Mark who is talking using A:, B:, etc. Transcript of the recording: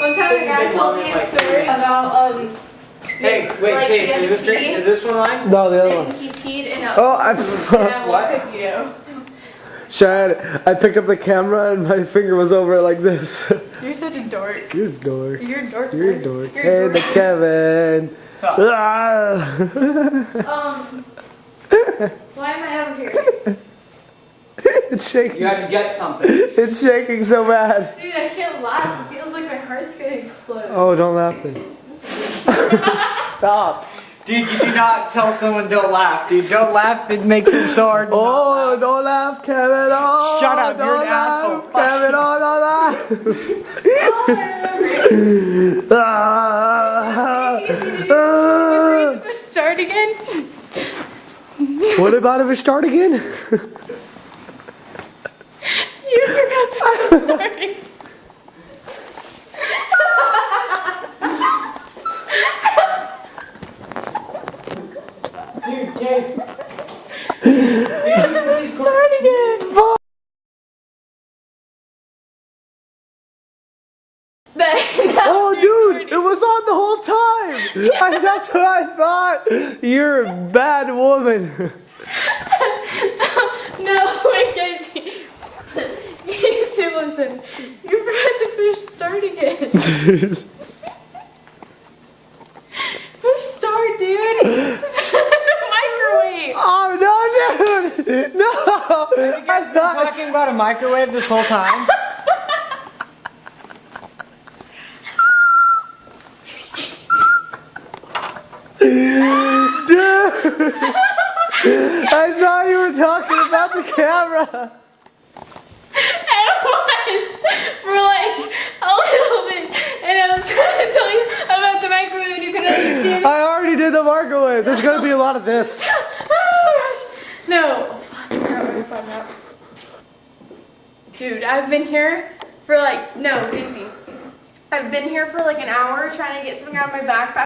A: One time a guy told me a story about
B: Hey, wait,
A: like,
B: Case, is this one mine?
C: No, the other one.
A: he peed in a
B: What?
A: video.
C: Shad, I picked up the camera and my finger was over it like this.
A: You're such a dork.
C: You're a dork.
A: You're a dork.
C: You're a dork.
A: You're
C: Hey,
A: a dork.
C: the Kevin.
B: What's up?
A: Why am I over here?
C: It's shaking.
B: You have to get something.
C: It's shaking so bad.
A: Dude, I can't laugh. It feels like my heart's gonna explode.
C: Oh, don't laugh then. Stop.
B: Dude, you do not tell someone don't laugh, dude. Don't laugh, it makes it so hard.
C: Oh, don't laugh, Kevin. Oh,
B: Shut up,
C: don't
B: you're an
C: laugh,
B: asshole.
C: Kevin, oh, don't laugh.
A: Oh, I remember. Did you push start again?
C: What about if it start again?
A: You forgot to push start again.
B: Dude, Case.
A: Start again.
C: Oh, dude, it was on the whole time. That's what I thought. You're a bad woman.
A: No, wait, guys. Listen. You forgot to push start again. Push start, dude. Microwave.
C: Oh, no, dude. No.
B: You guys been talking about a microwave this whole time?
C: Dude. I thought you were talking about the camera.
A: I was for like a little bit, and I was trying to tell you about the microwave, and you couldn't understand.
C: I already did the microwave. There's going to be a lot of this.
A: Oh gosh, no. Fuck, I forgot what I was talking about. Dude, I've been here for like Daisy. I've been here for like an hour trying to get something out of my backpack.